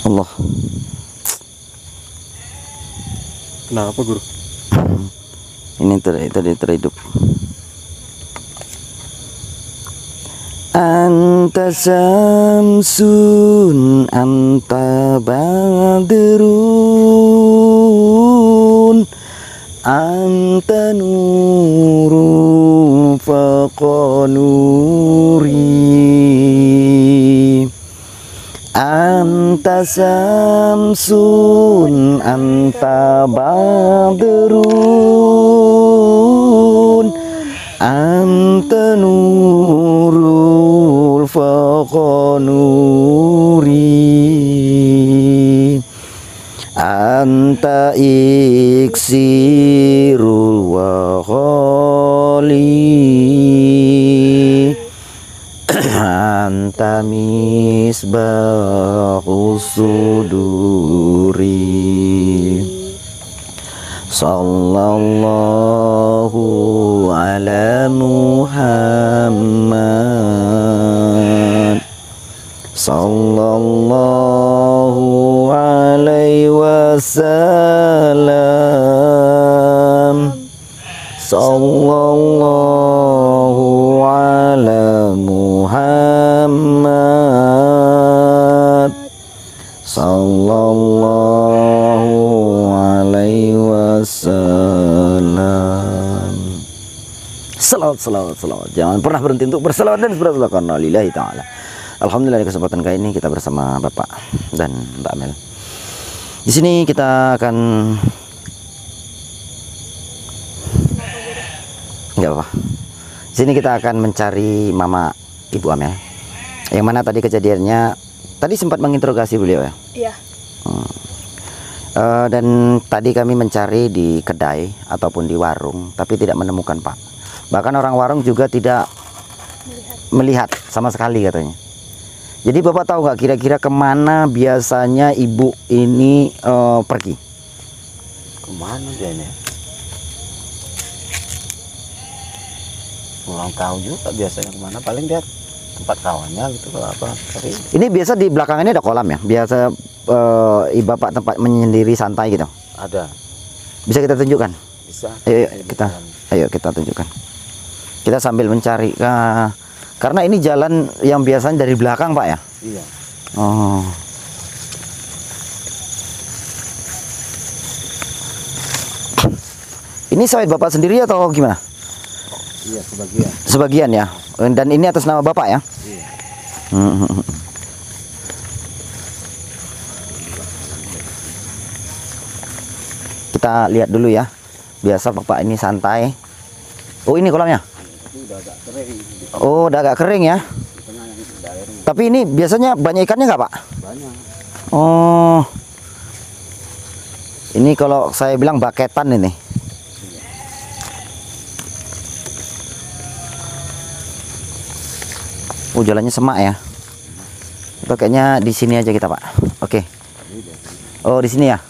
Allah. Kenapa guru? Ini tadi terhidup. Anta samsun anta badrun anta nurun faqa nuri anta samsun anta badrun anta nurul faqa nuri anta iksirul waghali anta misbahus suduri. Sallallahu ala Muhammad. Sallallahu alaihi wasallam. Sallallahu ala Muhammad. Sallallahu alaihi wasallam. Salawat. Jangan pernah berhenti untuk bersalawat dan bersalawat karena lillahi ta'ala. Alhamdulillah, di kesempatan kali ini kita bersama Bapak dan Mbak Amel. Di sini kita akan nggak apa. Di sini kita akan mencari Mama Ibu Amel. Yang mana tadi kejadiannya, tadi sempat menginterogasi beliau ya. Iya. Dan tadi kami mencari di kedai ataupun di warung, tapi tidak menemukan Pak. Bahkan orang warung juga tidak melihat sama sekali katanya. Jadi Bapak tahu nggak kira-kira kemana biasanya ibu ini pergi? Kemana dia ini? Kurang tahu juga biasanya kemana. Paling dia tempat kawannya gitu kalau apa. Tapi ini biasa di belakang ini ada kolam ya? Biasa Bapak tempat menyendiri santai gitu? ada. Bisa kita tunjukkan? Bisa. Ayo kita tunjukkan. Kita sambil mencari. Karena ini jalan yang biasanya dari belakang Pak ya? Iya. Oh. Ini sawit Bapak sendiri atau gimana? Iya, sebagian. Sebagian ya. Dan ini atas nama Bapak ya? Iya. Kita lihat dulu ya. Biasa Bapak ini santai. Oh, ini kolamnya? Itu udah agak kering. Oh, udah agak kering ya. Di tengah yang itu udah air. Tapi ini biasanya banyak ikannya nggak Pak? Banyak. Oh. Ini kalau saya bilang baketan ini. Oh, jalannya semak ya. Itu kayaknya di sini aja kita Pak. Oke. Oh, di sini ya.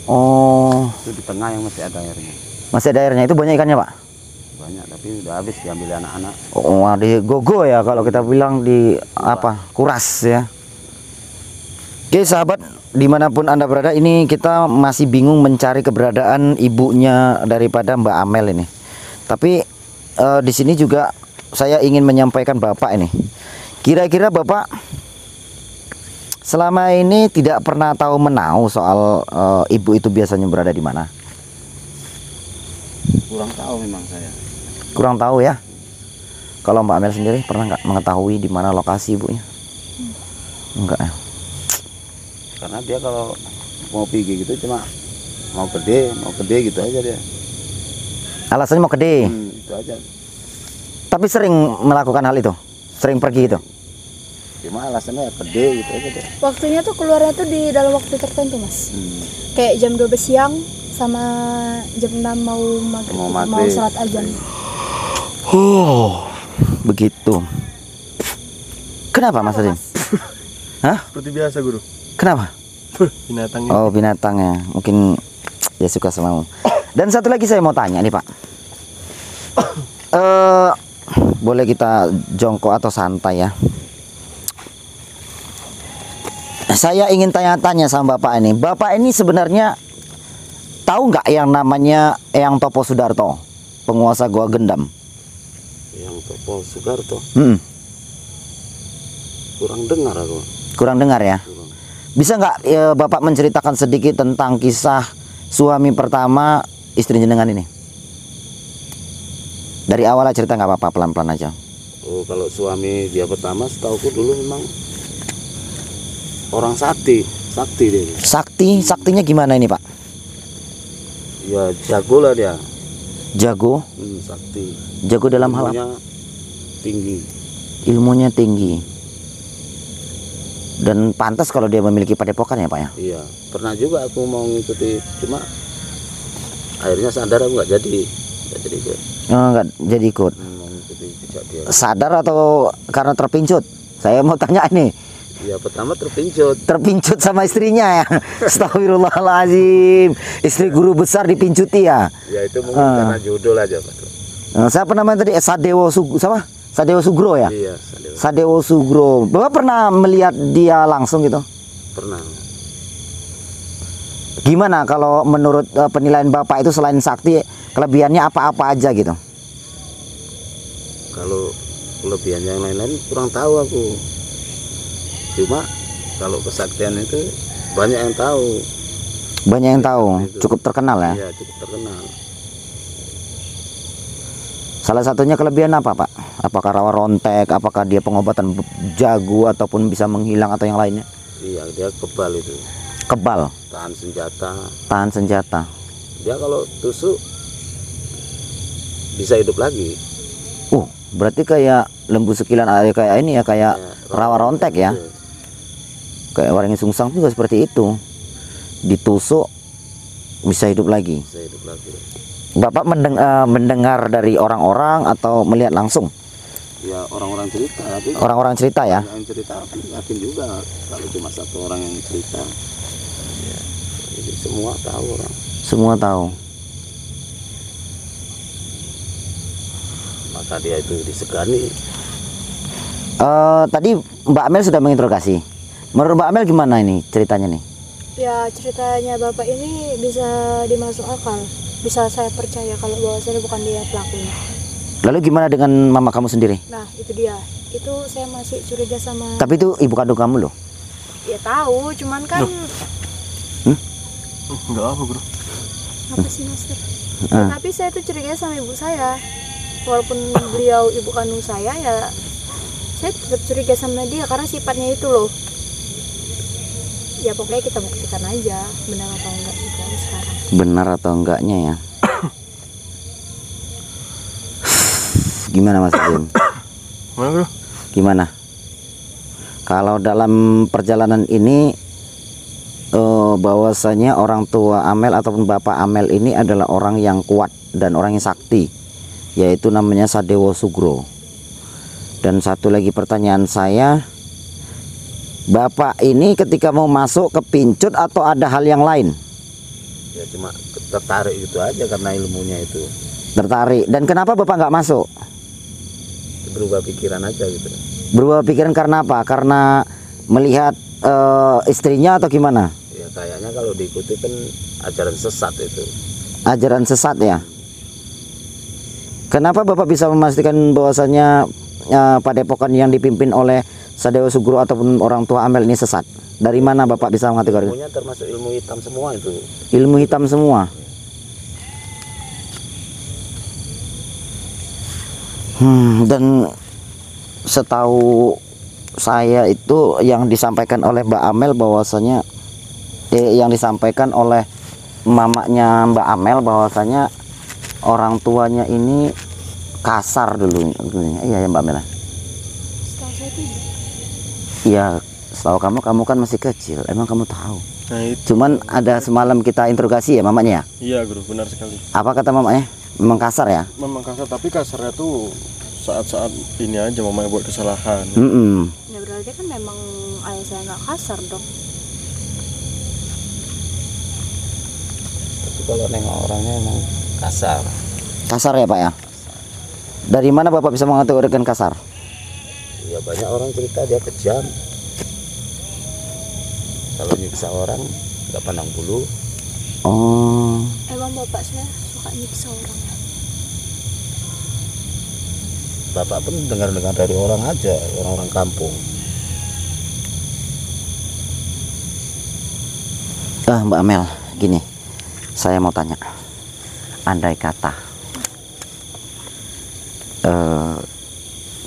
Oh. Itu di tengah yang masih ada airnya. Masih ada airnya. Itu banyak ikannya Pak? Banyak, tapi udah habis diambil anak-anak. Oh, di gogo ya kalau kita bilang di apa? Kuras ya. Oke sahabat, dimanapun Anda berada, ini kita masih bingung mencari keberadaan ibunya daripada Mbak Amel ini. Tapi di sini juga saya ingin menyampaikan Bapak ini. Kira-kira Bapak selama ini tidak pernah tahu menahu soal ibu itu biasanya berada di mana? Kurang tahu memang saya. Kurang tahu ya. Kalau Mbak Amel sendiri pernah nggak mengetahui di mana lokasi ibunya? Enggak ya. Karena dia kalau mau pergi gitu cuma mau gede gitu aja dia. Alasannya mau gede. Itu aja. Tapi sering melakukan hal itu, sering pergi itu. Cuma alasannya ya gede gitu aja dia. Waktunya tuh keluarnya tuh di dalam waktu tertentu Mas. Kayak jam 12 siang sama jam 6 mau maghrib, Mau mau maghrib. sholat azan. Begitu. Kenapa Mas Adin? Hah? Seperti biasa guru. Kenapa? Binatangnya. Oh, binatangnya. Mungkin ya suka sama. Dan satu lagi saya mau tanya nih Pak. Boleh kita jongkok atau santai ya? Saya ingin tanya-tanya sama Bapak ini. Bapak ini sebenarnya tahu nggak yang namanya Eyang Topo Sudarto, penguasa Goa Gendam? Yang Topo Sudarto Hmm, kurang dengar aku. kurang dengar ya. Kurang. Bisa nggak Bapak menceritakan sedikit tentang kisah suami pertama istri jenengan ini? Dari awal aja cerita, nggak apa-apa, pelan-pelan aja. Oh, kalau suami dia pertama setauku dulu memang orang sakti dia. Saktinya gimana ini Pak? Ya jago lah dia. Jago, Sakti. jago dalam hal apa? Ilmunya tinggi. Ilmunya tinggi. Dan pantas kalau dia memiliki padepokan ya Pak ya? Iya, pernah juga aku mau ngikuti, cuma akhirnya sadar aku nggak jadi ikut. Oh, nggak jadi ikut. Mau ngikuti jejak dia. Sadar atau karena terpincut? Saya mau tanya ini. Ya pertama terpincut. Terpincut sama istrinya ya. Astagfirullahaladzim. Istri guru besar dipincuti ya. Ya itu mungkin karena jodoh aja Pak. Siapa namanya tadi? Sadewo Sugro ya? Iya, Sadewo Sugro. Bapak pernah melihat dia langsung gitu? pernah. Gimana kalau menurut penilaian Bapak itu selain sakti, kelebihannya apa-apa aja gitu? Kalau kelebihan yang lain-lain kurang tahu aku. Cuma kalau kesaktian itu banyak yang tahu. Banyak yang tahu, Itu. cukup terkenal ya. Iya, cukup terkenal. Salah satunya kelebihan apa Pak? Apakah rawa rontek, apakah dia pengobatan jago ataupun bisa menghilang atau yang lainnya? Iya, dia kebal itu. Kebal, Tahan senjata. tahan senjata. Dia kalau tusuk bisa hidup lagi. Berarti kayak lembu sekilan, kayak ini ya, kayak rawa rontek ya. Iya. Kayak Waringin Sungsang juga seperti itu. Ditusuk bisa hidup lagi. Bisa hidup lagi. Bapak mendengar dari orang-orang atau melihat langsung? Ya orang-orang cerita, tapi Orang-orang cerita ya. yang cerita aku yakin juga kalau cuma satu orang yang cerita. Ya, jadi semua tahu orang. Semua tahu. Maka dia itu disegani. Tadi Mbak Amel sudah menginterogasi. Menurut Mbak Amel gimana ini ceritanya nih? Ya ceritanya bapak ini bisa dimasuk akal, bisa saya percaya kalau bahwasanya bukan dia pelakunya. Lalu gimana dengan mama kamu sendiri? Nah itu dia, itu saya masih curiga sama. Tapi itu ibu kandung kamu loh. Ya tahu, cuman kan Enggak apa bro. apa sih master? Ah. Tapi saya tuh curiga sama ibu saya, walaupun beliau ibu kandung saya, ya saya tetap curiga sama dia karena sifatnya itu loh. Ya pokoknya kita buktikan aja benar atau enggak gitu aja sekarang. Benar atau enggaknya ya? Gimana Mas Jim? Mana bro? Gimana? Kalau dalam perjalanan ini bahwasanya orang tua Amel ataupun Bapak Amel ini adalah orang yang kuat dan orang yang sakti, yaitu namanya Sadewo Sugro. Dan satu lagi pertanyaan saya, Bapak ini ketika mau masuk kepincut atau ada hal yang lain? Ya cuma tertarik gitu aja karena ilmunya itu. Tertarik. Dan kenapa Bapak nggak masuk? Berubah pikiran aja gitu. Berubah pikiran karena apa? Karena melihat istrinya atau gimana? Ya kayaknya kalau diikuti kan ajaran sesat itu. Ajaran sesat ya. Kenapa Bapak bisa memastikan bahwasanya padepokan yang dipimpin oleh Sadewo Sugro ataupun orang tua Amel ini sesat? Dari mana Bapak bisa mengategorikan? Ilmunya termasuk ilmu hitam semua itu. Ilmu hitam semua. Dan setahu saya itu yang disampaikan oleh Mbak Amel bahwasanya yang disampaikan oleh mamanya Mbak Amel bahwasanya orang tuanya ini kasar dulunya. Iya ya Mbak Amel. Setahu saya tidak. Iya, setahu kamu kan masih kecil. Emang kamu tahu? Nah itu. Cuman ada semalam kita interogasi ya mamanya ya. Iya bro, benar sekali. Apa kata mamanya? Memang kasar ya? Memang kasar, tapi kasarnya tuh saat-saat ini aja mamanya buat kesalahan. Ya berarti kan memang ayah saya nggak kasar dong. Tapi kalau nengok orangnya emang kasar. Kasar ya Pak ya? Dari mana Bapak bisa mengategorikan kasar? Ya banyak orang cerita dia kejam. Kalau nyiksa orang nggak pandang bulu. Oh, Emang bapak saya suka nyiksa orang ya? Bapak pun dengar-dengar dari orang aja, orang-orang kampung. Mbak Amel, gini, saya mau tanya, andai kata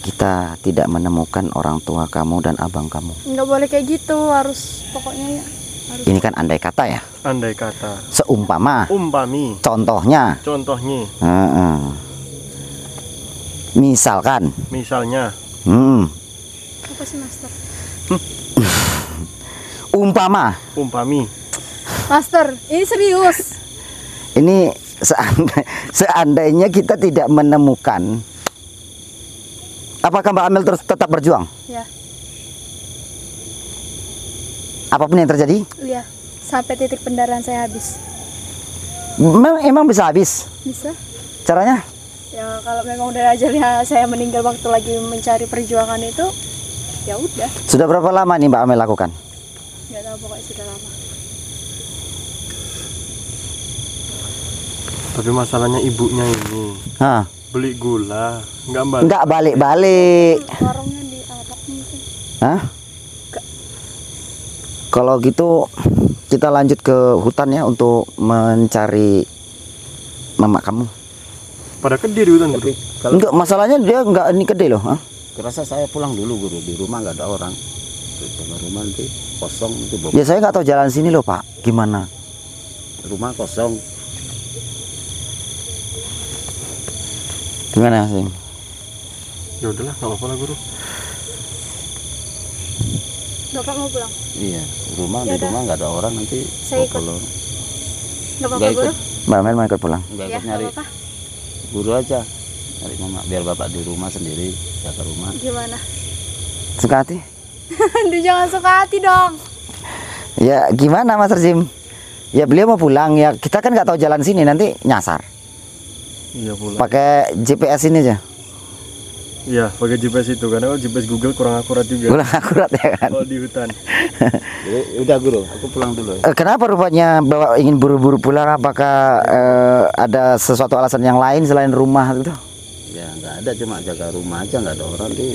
kita tidak menemukan orang tua kamu dan abang kamu, Nggak boleh kayak gitu, harus pokoknya ya. Harus. ini kan andai kata ya, Andai kata, seumpama, umpami, contohnya, contohnya, misalkan, misalnya, Apa sih master? umpama, umpami, Master, ini serius. ini seandainya kita tidak menemukan, apakah Mbak Amel terus tetap berjuang? Ya, Apapun yang terjadi, iya. Sampai titik pendarahan saya habis. emang bisa habis. Bisa? Caranya? Ya kalau memang udah ajalnya saya meninggal waktu lagi mencari perjuangan itu, ya udah. Sudah berapa lama nih Mbak Amel lakukan? Nggak tahu, pokoknya sudah lama. tapi masalahnya ibunya ini Hah, beli gula, nggak balik. nggak balik-balik. Warungnya di atas mungkin. Hah? Kalau gitu kita lanjut ke hutan ya untuk mencari mama kamu. Pada kediri hutan Tapi guru. kalau Enggak, masalahnya dia enggak ini gede loh. Hah? kerasa saya pulang dulu guru, di rumah nggak ada orang. Di rumah nanti kosong itu Ya saya nggak tahu jalan sini loh Pak. Gimana? rumah kosong. Gimana sih? Ya udahlah, nggak apa-apa lah guru. Bapak mau pulang? Iya, rumah Ya di udah. rumah nggak ada orang nanti. Saya ikut. kalau Nggak apa-apa Nggak ikut. guru? Mbak Amel mau ikut pulang. nggak Ya, ikut nggak nyari apa-apa. guru aja, nyari mama biar bapak di rumah sendiri jaga rumah. Gimana? Suka hati? Aduh, jangan suka hati dong. Ya gimana Mas Rezim? Ya beliau mau pulang ya. Kita kan nggak tahu jalan sini, nanti nyasar. Iya pula. Pakai GPS ini aja. Iya, pakai GPS itu karena kalau GPS Google kurang akurat juga. Kurang akurat ya kan. Kalau di hutan. Jadi, udah guru, aku pulang dulu ya. Kenapa rupanya Bapak ingin buru-buru pulang? Apakah ada sesuatu alasan yang lain selain rumah gitu? Ya nggak ada, cuma jaga rumah aja, nggak ada orang di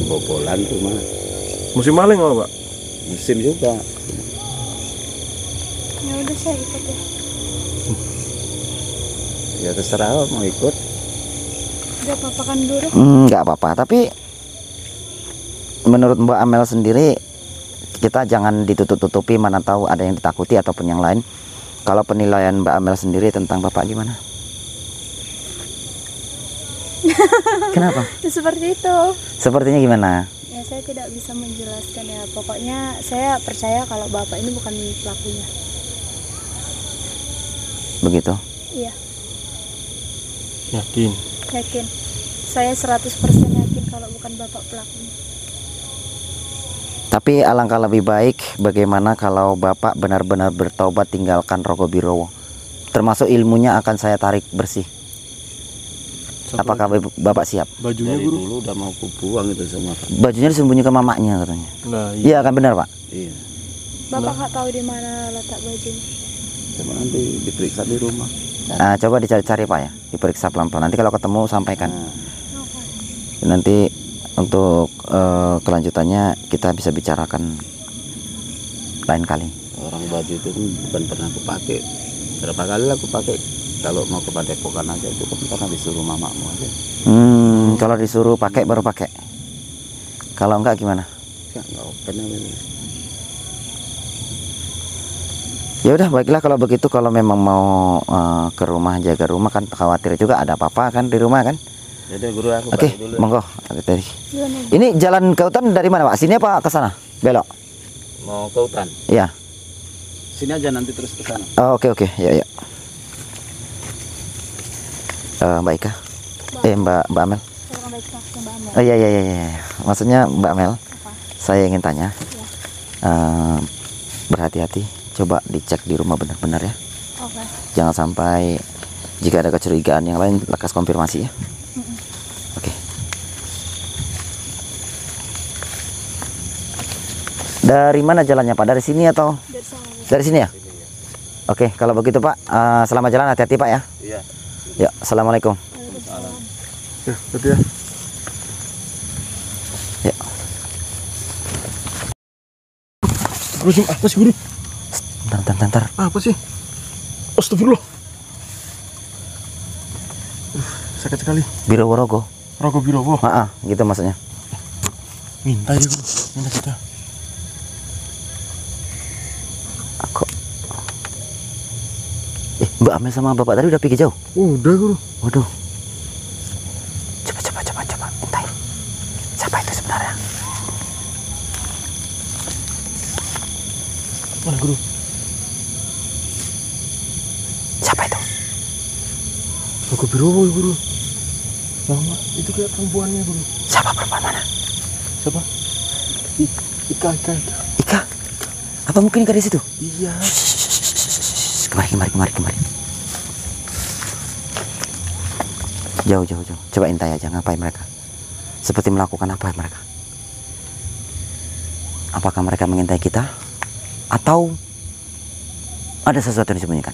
bobolan rumah. Musim maling nggak Pak? Musim juga. Ya udah, saya ikut ya. Ya terserah mau ikut. Udah papakan dulu. Nggak apa-apa. Tapi menurut Mbak Amel sendiri, kita jangan ditutup-tutupi, mana tahu ada yang ditakuti ataupun yang lain. Kalau penilaian Mbak Amel sendiri tentang Bapak gimana? Kenapa? Seperti itu. Sepertinya gimana? Ya saya tidak bisa menjelaskan ya. Pokoknya saya percaya kalau bapak ini bukan pelakunya. Begitu. Iya, Yakin. yakin. Saya 100% yakin kalau bukan bapak pelakunya. Tapi alangkah lebih baik bagaimana kalau Bapak benar-benar bertobat tinggalkan Rogobirowo. Termasuk ilmunya akan saya tarik bersih. Satu Apakah lagi. Bapak siap? Bajunya Dari guru? dulu udah mau kubuang itu semua. Bajunya disembunyikan mamanya katanya. Nah, iya. Iya kan benar Pak? Iya, Bapak nggak tahu di mana letak bajunya. cuma nanti diperiksa di rumah. Nah, coba dicari-cari Pak ya, diperiksa pelan-pelan. Nanti kalau ketemu sampaikan. Nah, Nanti untuk kelanjutannya kita bisa bicarakan lain kali. orang baju itu kan bukan pernah aku pakai. Berapa kali lah aku pakai. Kalau mau ke Padepokan aja itu kan karena disuruh mamamu aja. Kalau disuruh pakai baru pakai. Kalau enggak gimana? Nggak open aja. Ya udah baiklah kalau begitu, kalau memang mau ke rumah, jaga rumah kan, khawatir juga ada apa-apa kan di rumah kan. Jadi guru aku Oke, balik dulu. monggo. Tadi. Gimana? Ini jalan ke hutan dari mana Pak? Sini apa ke sana? Belok. Mau ke hutan. Iya. Sini aja nanti terus ke sana. Oh, oke. Ya. Mbak Ika. Mbak Amel. Saya akan baik langsung Mbak Amel. Oh iya. Maksudnya Mbak Amel, Apa? saya ingin tanya. Ya. Berhati-hati. Coba dicek di rumah benar-benar ya. Oke. Jangan sampai jika ada kecurigaan yang lain, lekas konfirmasi ya. Oke. Dari mana jalannya Pak? Dari sini atau Dari sana. dari sini ya? Oke, kalau begitu Pak, selamat jalan, hati-hati Pak ya. Iya. Ya, assalamualaikum. Waalaikumsalam. Ya, berarti ya. Ya. Guru, apa sih guru? Bentar. Apa sih? Astagfirullah. Sakit sekali. Biro Worogo. Rokok biru, boh. Gitu maksudnya. Minta ya guru, minta kita. Aku. Mbak Amel sama Bapak tadi udah pergi jauh. Udah guru. Waduh. Coba, mintain. Siapa itu sebenarnya? Mana guru? Siapa itu? Rokok biru, boh guru. Sama, itu kayak perempuannya guru. Siapa perempuan mana? Siapa? Ika. Ika. Apa mungkin Ika di situ? Iya. Kemari. Jauh. Coba intai aja, ngapain mereka? Seperti melakukan apa mereka? Apakah mereka mengintai kita? Atau ada sesuatu yang disembunyikan?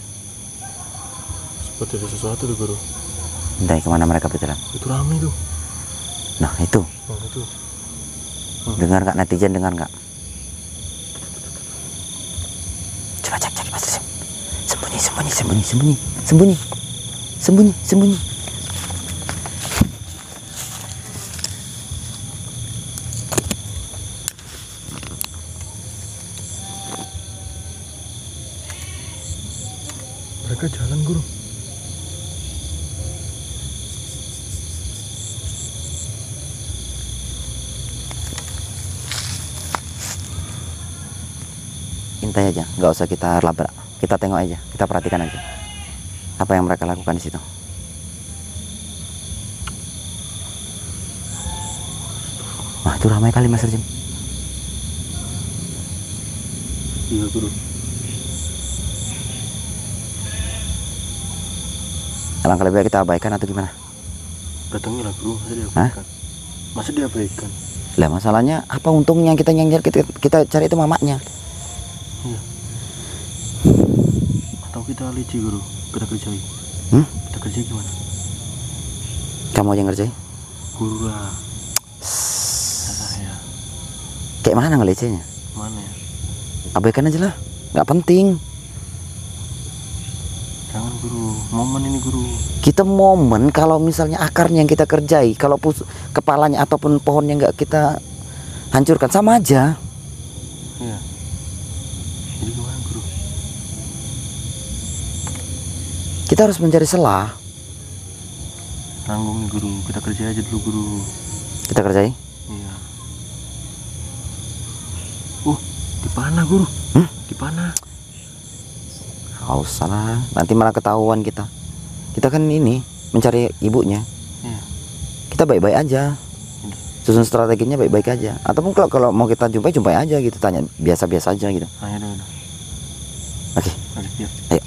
Seperti ada sesuatu tuh guru. Intai kemana mereka berjalan? Itu rame tuh. Nah itu, Oh itu. dengar nggak netizen, dengar nggak? Coba cek Mas Rizim. Sembunyi. Mereka jalan guru. Intai aja, nggak usah kita labrak. Kita tengok aja, kita perhatikan aja apa yang mereka lakukan di situ. Wah, itu ramai kali Mas Rizim. Iya guru. Alangkah lebih baik kita abaikan atau gimana? Datangnya lah guru, masa diabaikan? Masa diabaikan? Lah masalahnya apa untungnya kita nyengir, kita cari itu mamaknya. Iya. Atau kita licik guru, kita kerjai. Kita kerja gimana? Kamu aja yang ngerjain? Guru lah. Saya. Kayak mana ngelecehnya? Mana ya? Abaikan aja lah, nggak penting. Jangan guru, momen ini guru. Kita momen kalau misalnya akarnya yang kita kerjai, kalau kepalanya ataupun pohonnya nggak kita hancurkan, sama aja. Iya. Jadi gimana guru? Kita harus mencari celah. Tanggung nih guru, kita kerja aja dulu guru. Kita kerjai. Iya. Dipanah guru. Dipanah. Gak usah lah, nanti malah ketahuan kita. Kita kan ini mencari ibunya. Iya. Kita baik-baik aja. Susun strateginya baik-baik aja. Ataupun kalau mau kita jumpai aja gitu, tanya biasa-biasa aja gitu. Ayo dong. Oke. Yuk. Ayo.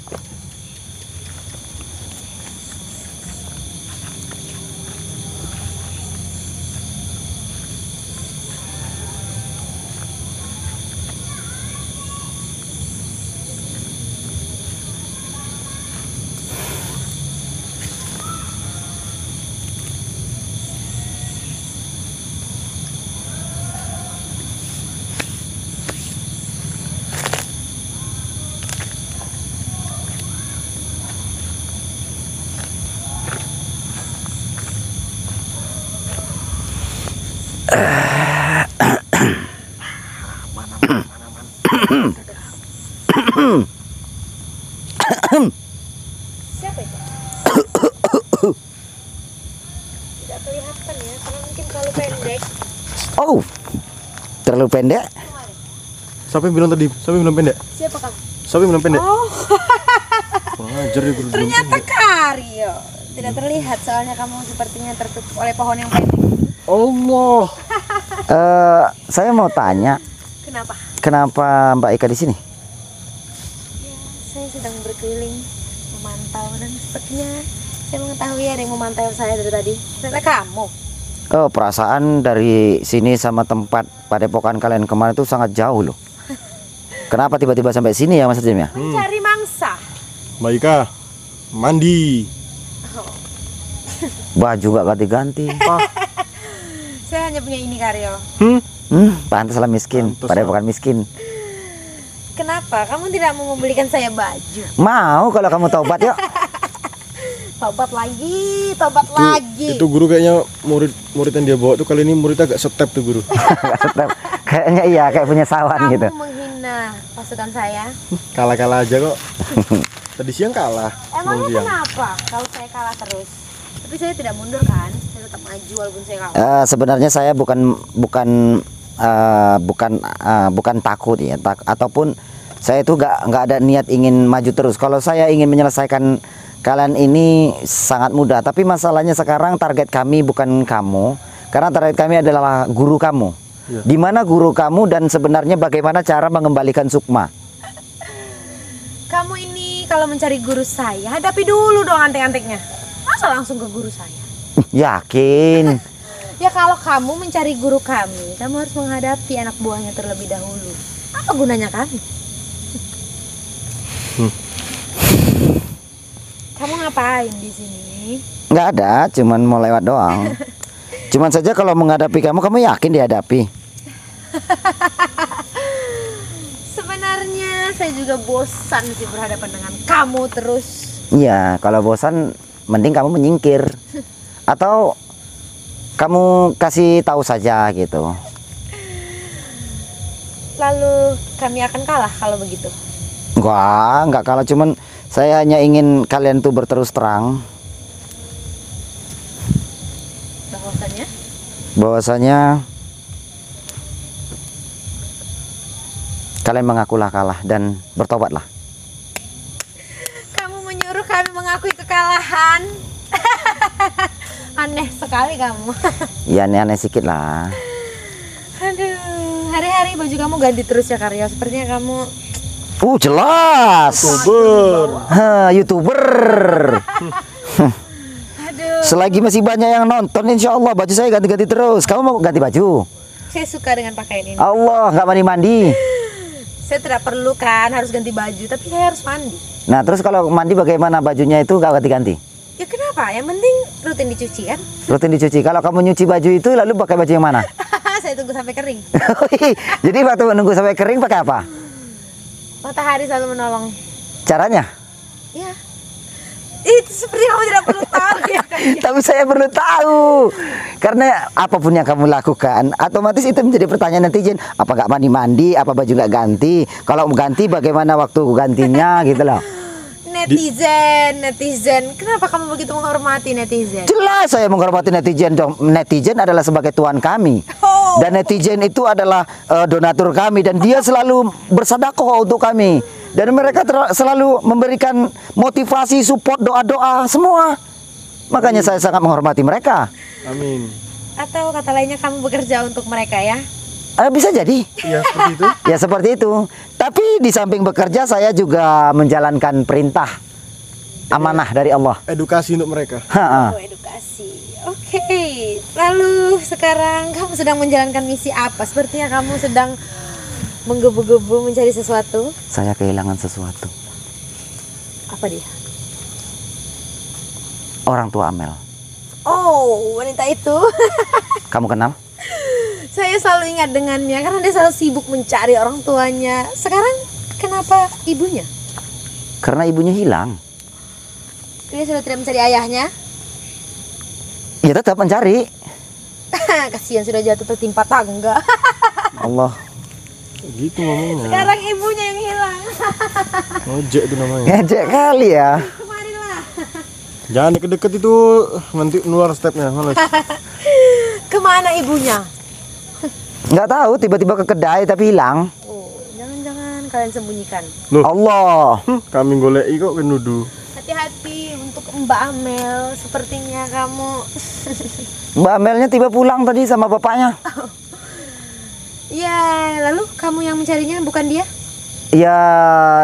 Siapa itu? Tidak kelihatan ya, karena mungkin terlalu pendek. Oh, terlalu pendek. Siapa yang bilang tadi? Siapa yang bilang pendek? Siapa kak? Siapa yang bilang pendek? Oh, Kurang ajar ya guru. ternyata Karyo. Tidak terlihat soalnya kamu sepertinya tertutup oleh pohon yang pendek. Allah. Saya mau tanya, Kenapa? kenapa Mbak Ika di sini? Ya, saya sedang berkeliling memantau dan sepertinya saya mengetahui ada yang memantau saya dari tadi. Ternyata kamu. Oh, perasaan dari sini sama tempat padepokan kalian kemarin itu sangat jauh loh. Kenapa tiba-tiba sampai sini ya Mas Jim ya? Mencari mangsa. Mbak Ika, mandi. Baju gak ganti-ganti. Saya hanya punya ini Karyo. Pantaslah miskin, Pantes padepokan miskin. Kenapa? Kamu tidak mau membelikan saya baju? Mau kalau kamu taubat yuk. Tobat lagi, tobat lagi. Itu guru kayaknya murid yang dia bawa tuh kali ini muridnya agak step tuh guru. Kayaknya iya, kayak punya sawan Kamu gitu. menghina pasukan saya. Kalah-kalah aja kok. Tadi siang kalah. Emangnya siang. kenapa kalau saya kalah terus? Tapi saya tidak mundur kan? Saya tetap maju walaupun saya kalah. Sebenarnya saya bukan takut ya, ataupun saya itu nggak ada niat ingin maju terus. Kalau saya ingin menyelesaikan kalian ini sangat mudah, tapi masalahnya sekarang target kami bukan kamu, karena target kami adalah guru kamu. Ya. Di mana guru kamu dan sebenarnya bagaimana cara mengembalikan Sukma? Kamu ini kalau mencari guru saya, hadapi dulu dong antek-anteknya. Masa langsung ke guru saya? Yakin? Ya kalau kamu mencari guru kami, kamu harus menghadapi anak buahnya terlebih dahulu. Apa gunanya kami? Kamu ngapain di sini? Nggak ada, cuman mau lewat doang. Cuman saja kalau menghadapi kamu yakin dihadapi? Sebenarnya saya juga bosan sih berhadapan dengan kamu terus. Iya, kalau bosan mending kamu menyingkir. Atau kamu kasih tahu saja gitu. Lalu kami akan kalah kalau begitu. Nggak kalah, cuman saya hanya ingin kalian tuh berterus terang bahwasanya kalian mengakulah kalah dan bertobatlah. Kamu menyuruh kami mengakui kekalahan. Aneh sekali kamu. Ya aneh-aneh sedikit lah. Aduh, hari-hari baju kamu ganti terus ya Karyo. Sepertinya kamu Jelas. YouTuber. aduh. Selagi masih banyak yang nonton, insya Allah baju saya ganti-ganti terus. Kamu mau ganti baju? Saya suka dengan pakaian ini. Allah, nggak mandi-mandi. Saya tidak perlu kan harus ganti baju, tapi saya harus mandi. Nah, terus kalau mandi bagaimana bajunya itu nggak ganti-ganti? Ya kenapa? Yang penting rutin dicuci kan? Rutin dicuci. Kalau kamu nyuci baju itu lalu pakai baju yang mana? Saya tunggu sampai kering. Jadi waktu menunggu sampai kering pakai apa? Matahari selalu menolong. Caranya? Ya. Itu seperti kamu tidak perlu tahu ya kan? Tapi saya perlu tahu. Karena apapun yang kamu lakukan, otomatis itu menjadi pertanyaan netizen. Apa nggak mandi-mandi? Apa baju nggak ganti? Kalau ganti bagaimana waktu gantinya gitu loh. Netizen. Kenapa kamu begitu menghormati netizen? Jelas saya menghormati netizen dong. Netizen adalah sebagai tuan kami. Dan netizen itu adalah donatur kami dan dia selalu bersedekah untuk kami. Dan mereka selalu memberikan motivasi, support, doa-doa semua. Makanya saya sangat menghormati mereka. Amin. Atau kata lainnya kamu bekerja untuk mereka ya? Bisa jadi. Iya seperti itu. Ya seperti itu. Tapi di samping bekerja saya juga menjalankan perintah amanah dari Allah. Edukasi untuk mereka. Oh, edukasi. Oke. Lalu sekarang kamu sedang menjalankan misi apa? Sepertinya kamu sedang menggebu-gebu mencari sesuatu. Saya kehilangan sesuatu. Apa dia? Orang tua Amel. Oh, wanita itu. Kamu kenal? Saya selalu ingat dengannya karena dia selalu sibuk mencari orang tuanya. Sekarang kenapa ibunya? Karena ibunya hilang. Dia sudah tidak mencari ayahnya. Ya tetap mencari. Kasihan sudah jatuh tertimpa tangga. Allah. Gitu ngomongnya. Sekarang ibunya yang hilang. Ngojek itu namanya. Ngejek kali ya. Kemarilah. Jangan deket-deket itu, nanti keluar stepnya. Males. Kemana ibunya? Nggak tahu, tiba-tiba ke kedai tapi hilang. Oh, jangan-jangan kalian sembunyikan. Loh, Allah. kami goleki kok kenuduh. Hati-hati untuk Mbak Amel. Sepertinya kamu. Mbak Amelnya tiba pulang tadi sama bapaknya. Ya, lalu kamu yang mencarinya bukan dia? Ya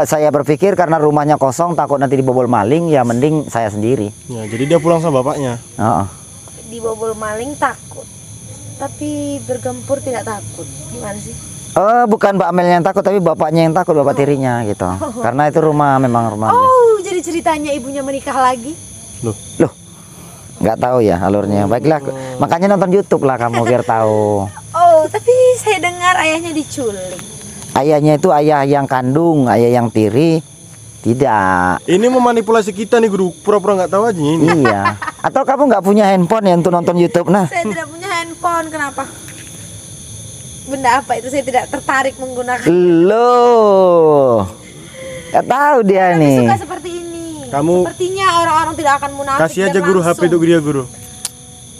saya berpikir karena rumahnya kosong takut nanti dibobol maling, ya mending saya sendiri. Ya, jadi dia pulang sama bapaknya. Heeh. dibobol maling takut, tapi bergempur tidak takut. Gimana sih? Oh, bukan Mbak Amel yang takut, tapi bapaknya yang takut, bapak tirinya gitu. Karena itu rumah memang rumah. Oh, jadi ceritanya ibunya menikah lagi? Loh, nggak tahu ya alurnya. Baiklah, makanya nonton YouTube lah kamu biar tahu. Oh, tapi saya dengar ayahnya diculik. Ayahnya itu ayah yang kandung, ayah yang tiri tidak. Ini memanipulasi kita nih guru, pura-pura nggak tahu aja ini. Iya. Atau kamu nggak punya handphone ya untuk nonton YouTube? Nah, Saya tidak punya handphone, kenapa? Benda apa itu saya tidak tertarik menggunakan. loh, nggak tahu dia Tapi nih. suka seperti ini. Kamu- Sepertinya orang-orang tidak akan munafik. Kasih aja dan guru langsung. HP itu dia guru.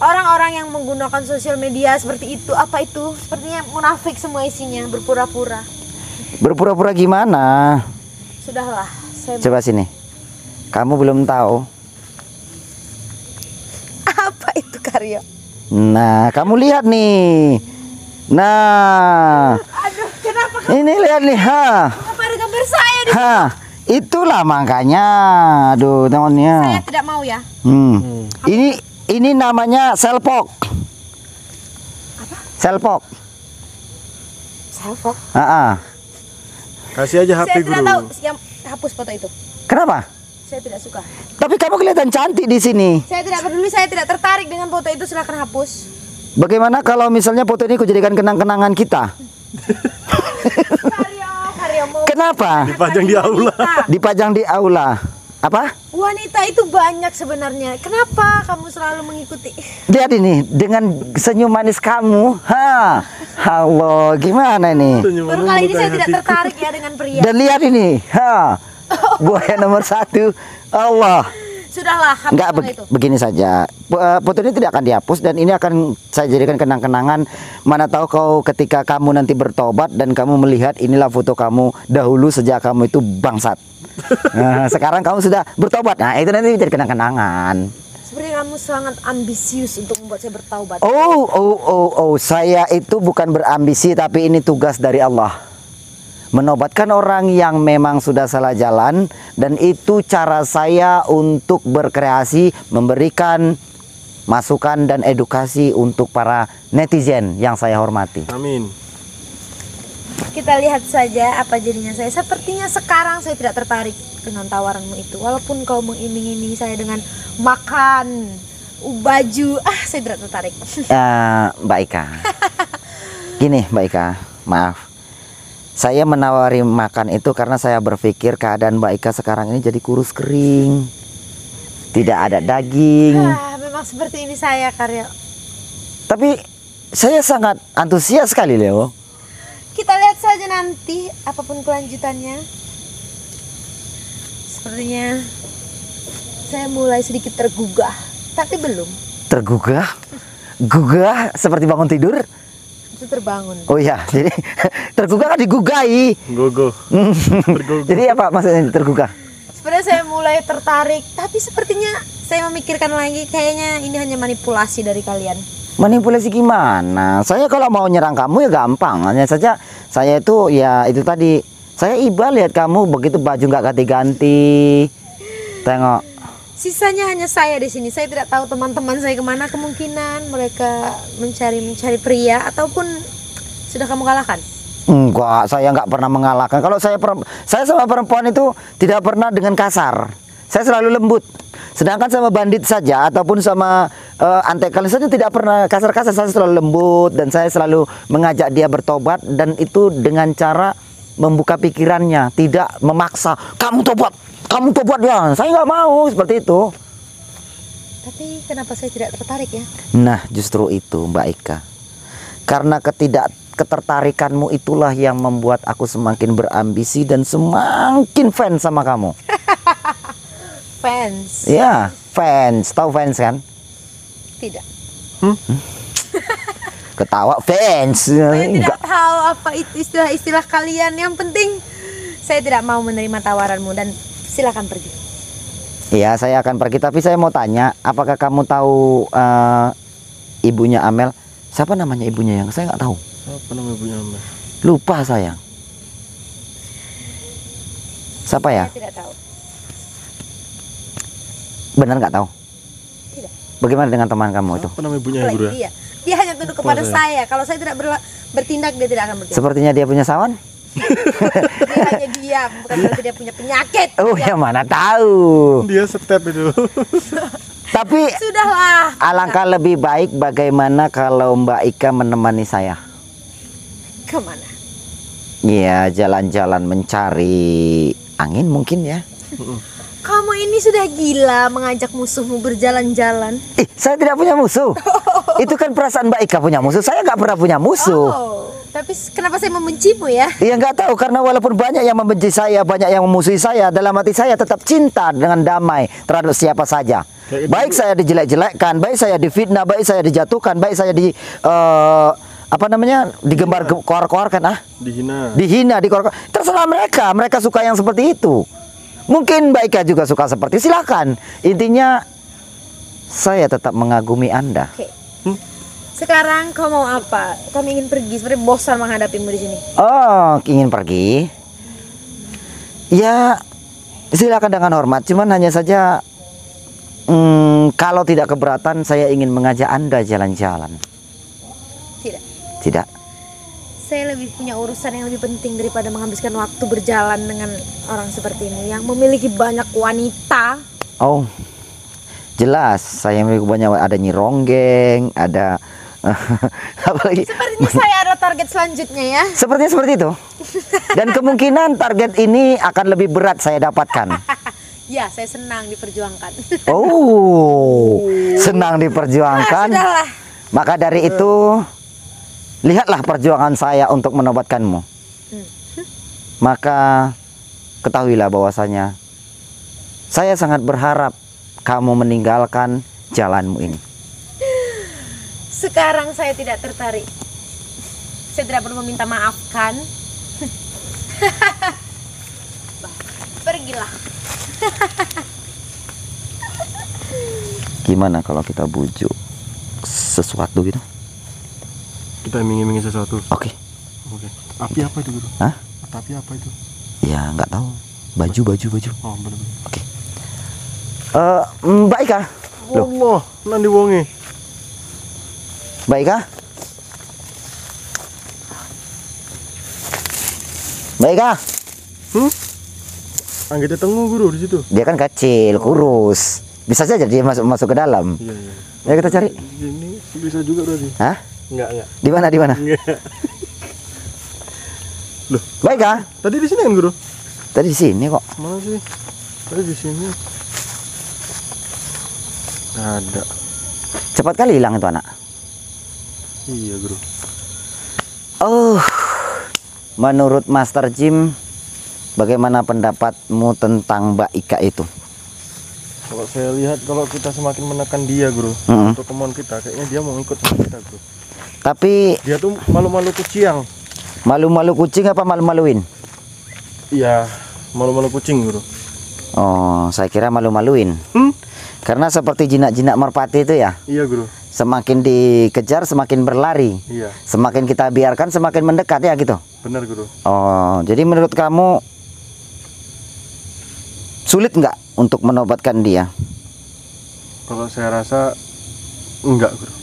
Orang-orang yang menggunakan sosial media seperti itu, apa itu? Sepertinya munafik semua isinya, berpura-pura. Berpura-pura gimana? Sudahlah, saya Coba sini. Kamu belum tahu. apa itu Karyo? Nah, kamu lihat nih. Nah, Aduh, kenapa ini lihat nih, kenapa ada gambar saya di? itulah makanya. Aduh, Saya temannya. tidak mau ya. Ini namanya selpok. Apa? Selpok. Selfie. Kasih aja HP Saya guru. tidak tahu yang hapus foto itu. Kenapa? Saya tidak suka. Tapi kamu kelihatan cantik di sini. Saya tidak peduli, saya tidak tertarik dengan foto itu, silakan hapus. Bagaimana kalau misalnya foto ini kujadikan kenang-kenangan kita? Karyo mau Kenapa? Dipajang di aula. Dipajang di aula. Apa? wanita itu banyak sebenarnya. Kenapa kamu selalu mengikuti? Lihat ini dengan senyum manis kamu. Halo, gimana ini? Baru kali ini saya tidak tertarik ya dengan pria. Dan lihat ini. Buaya nomor 1. Allah. Sudahlah, hapus Enggak, foto itu. begini saja. Foto ini tidak akan dihapus dan ini akan saya jadikan kenang-kenangan. Mana tahu kau ketika kamu nanti bertobat dan kamu melihat inilah foto kamu dahulu sejak kamu itu bangsat. Nah, sekarang kamu sudah bertobat. Nah, itu nanti jadi kenang-kenangan. Seperti kamu sangat ambisius untuk membuat saya bertaubat. Oh, saya itu bukan berambisi tapi ini tugas dari Allah. Menobatkan orang yang memang sudah salah jalan, dan itu cara saya untuk berkreasi, memberikan masukan dan edukasi untuk para netizen yang saya hormati. Amin. Kita lihat saja apa jadinya saya. Sepertinya sekarang saya tidak tertarik dengan tawaranmu itu. Walaupun kau mengiming-imingi saya dengan makan, baju, saya tidak tertarik. Mbak Ika, gini Mbak Ika, maaf. Saya menawari makan itu karena saya berpikir keadaan Mbak Ika sekarang ini jadi kurus kering. Tidak ada daging. Memang seperti ini saya, Karyo. Tapi saya sangat antusias sekali, Leo. Kita lihat saja nanti apapun kelanjutannya. Sepertinya saya mulai sedikit tergugah, tapi belum. Tergugah? Gugah seperti bangun tidur? Itu terbangun. Oh iya, jadi tergugah kan digugai. Gogo. Tergogo. Jadi apa maksudnya tergugah? Sebenarnya saya mulai tertarik, tapi sepertinya saya memikirkan lagi, kayaknya ini hanya manipulasi dari kalian. Manipulasi gimana? Saya kalau mau nyerang kamu ya gampang. Hanya saja saya itu ya itu tadi. Saya iba lihat kamu begitu baju nggak ganti-ganti. Tengok. Sisanya hanya saya di sini. Saya tidak tahu teman-teman saya kemana. Kemungkinan mereka mencari pria ataupun sudah kamu kalahkan. Enggak, saya nggak pernah mengalahkan. Kalau saya sama perempuan itu tidak pernah dengan kasar. Saya selalu lembut. Sedangkan sama bandit saja ataupun sama antekal saja tidak pernah kasar-kasar. Saya selalu lembut dan saya selalu mengajak dia bertobat, dan itu dengan cara membuka pikirannya, tidak memaksa. Kamu tobat ya. Saya nggak mau seperti itu. Tapi kenapa saya tidak tertarik ya? Nah, justru itu Mbak Ika. Karena ketertarikanmu itulah yang membuat aku semakin berambisi dan semakin fans sama kamu. Fans? Ya, fans. Tahu fans kan? Tidak. Ketawa fans. Saya tidak tahu apa itu istilah-istilah kalian. Yang penting saya tidak mau menerima tawaranmu dan silakan pergi. Iya, saya akan pergi. Tapi saya mau tanya, apakah kamu tahu ibunya Amel? Siapa namanya ibunya yang saya nggak tahu? Apa nama ibunya Amel? Lupa saya. Siapa ya? Saya tidak tahu. Benar nggak tahu? Tidak. Bagaimana dengan teman kamu itu? Apa nama ibunya ya, Guru? Apalagi dia hanya tunduk kepada saya. Kalau saya tidak bertindak, dia tidak akan bertindak. Sepertinya dia punya sawan? Dia hanya diam, bukan berarti dia punya penyakit. Oh, yang mana tahu. Dia step itu. Tapi Sudahlah. alangkah lebih baik bagaimana kalau Mbak Ika menemani saya. Kemana? Iya, jalan-jalan mencari angin mungkin ya. Kamu ini sudah gila mengajak musuhmu berjalan-jalan. Ih, saya tidak punya musuh. Itu kan perasaan Mbak Ika punya musuh. Saya nggak pernah punya musuh. Oh, tapi kenapa saya membencimu ya? Iya, nggak tahu, karena walaupun banyak yang membenci saya, banyak yang memusuhi saya, dalam hati saya tetap cinta dengan damai terhadap siapa saja. Baik saya dijelek-jelekkan, baik saya difitnah, baik saya dijatuhkan, baik saya apa namanya, digembar koar-koarkan, dihina, dikoar-koar. Terserah mereka, mereka suka yang seperti itu. Mungkin Mbak Ika juga suka seperti, silakan. Intinya saya tetap mengagumi Anda. Oke. Sekarang kau mau apa? Kami ingin pergi, sebenarnya bosan menghadapimu di sini. Oh, ingin pergi? Ya, silakan dengan hormat. Cuman hanya saja kalau tidak keberatan, saya ingin mengajak Anda jalan-jalan. Tidak. Tidak. Saya lebih punya urusan yang lebih penting daripada menghabiskan waktu berjalan dengan orang seperti ini yang memiliki banyak wanita. Oh, jelas. Saya memiliki banyak, ada Nyi Ronggeng, ada apa lagi? Sepertinya saya ada target selanjutnya ya. Sepertinya seperti itu. Dan kemungkinan target ini akan lebih berat saya dapatkan. Ya, saya senang diperjuangkan. Oh, senang diperjuangkan. Sudahlah. Maka dari itu, lihatlah perjuangan saya untuk menobatkanmu. Maka ketahuilah bahwasanya saya sangat berharap kamu meninggalkan jalanmu ini. Sekarang saya tidak tertarik. Saya tidak perlu meminta maafkan. Pergilah. Gimana kalau kita bujuk sesuatu gitu? Kita iming-iming sesuatu. Oke. Oke. Api apa itu, Guru? Hah? Api apa itu? Ya nggak tahu. Baju. Oh, bener. Oke. Mbak Ika. Loh. Allah, nanti wonge. Mbak Ika. Mbak Ika. Anggitnya tengah, Guru, di situ. Dia kan kecil, kurus. Bisa saja dia masuk ke dalam. Iya. Ya kita cari. Ini bisa juga berarti. Hah? Enggak. Di mana? Enggak. Loh, Mbak Ika. tadi di sini kan, Guru? Tadi di sini kok. Mana sih? Tadi di sini. Nggak ada. Cepat kali hilang itu anak. Iya, Guru. Oh, menurut Master Jim, bagaimana pendapatmu tentang Mbak Ika itu? Kalau saya lihat, kalau kita semakin menekan dia, Guru, untuk kemauan kita, kayaknya dia mau ikut sama kita, Guru. Tapi Dia tuh malu-malu kucing. malu-malu kucing apa malu-maluin? Iya, malu-malu kucing, Guru. Oh, saya kira malu-maluin. Karena seperti jinak-jinak merpati itu ya, Iya, Guru. semakin dikejar semakin berlari. Iya, Semakin kita biarkan semakin mendekat ya gitu. benar, Guru. Oh, jadi menurut kamu sulit nggak untuk menobatkan dia? Kalau saya rasa enggak, Guru.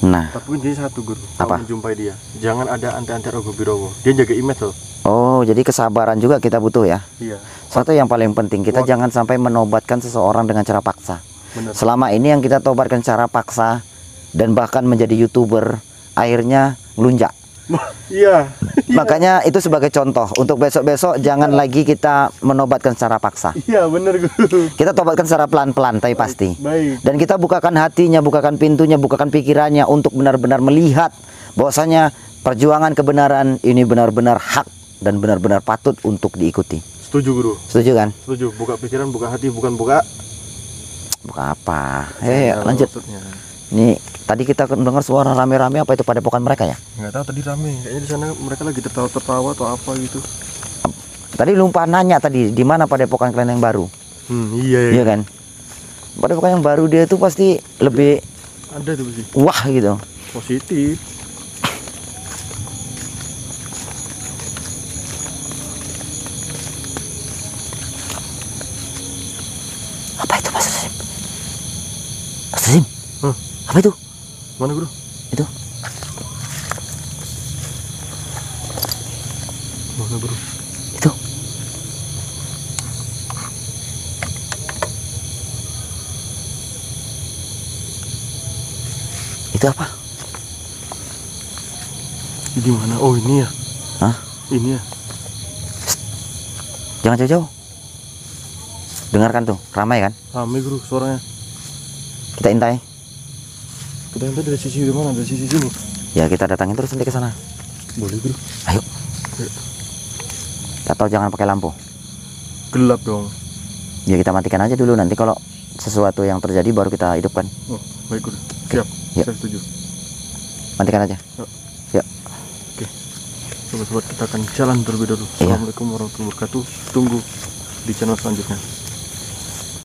Nah, Tapi dia satu, Guru. Apa? Kalau menjumpai dia, jangan ada antek-antek Rogo Birowo. Dia jaga image loh. oh jadi kesabaran juga kita butuh ya. Iya, Satu yang paling penting, kita jangan sampai menobatkan seseorang dengan cara paksa. benar. Selama ini yang kita tobatkan secara paksa dan bahkan menjadi YouTuber, akhirnya ngelunjak. Iya. Makanya itu sebagai contoh untuk besok-besok jangan lagi kita menobatkan secara paksa. Iya, benar, Guru. Kita tobatkan secara pelan-pelan tapi pasti. Baik. Dan kita bukakan hatinya, bukakan pintunya, bukakan pikirannya untuk benar-benar melihat bahwasanya perjuangan kebenaran ini benar-benar hak dan benar-benar patut untuk diikuti. Setuju, Guru. Setuju kan? Setuju. Buka pikiran, buka hati, bukan buka. Buka apa? Saya Lanjut. maksudnya. Nih, tadi kita dengar suara rame-rame, apa itu padepokan mereka ya? Nggak tahu, tadi rame. Kayaknya di sana mereka lagi tertawa-tertawa atau apa gitu. Tadi lupa nanya tadi, di mana padepokan kalian yang baru? Iya. Iya kan? Padepokan yang baru dia itu pasti lebih Ada tuh sih. wah gitu. Positif. Apa itu Mas Sim? Mas Sim? Hah? Apa itu? Mana guru? Itu. Mana guru? Itu. Itu apa? Di mana? Oh ini ya. Hah? Ini ya. Jangan jauh-jauh. Dengarkan tuh, ramai kan? Rame guru suaranya. Kita intai. Kita yang dari sisi mana? Dari sisi sini. Ya kita datangin terus nanti ke sana. Boleh guru. Ayo. Ayo. Atau jangan pakai lampu. Gelap dong. Ya kita matikan aja dulu, nanti kalau sesuatu yang terjadi baru kita hidupkan. Oh baik guru. Siap. Ya. Saya setuju. Matikan aja. Ya. Oke. Sobat-sobat kita akan jalan terlebih dahulu. Iya. Assalamualaikum warahmatullahi wabarakatuh. Tunggu di channel selanjutnya.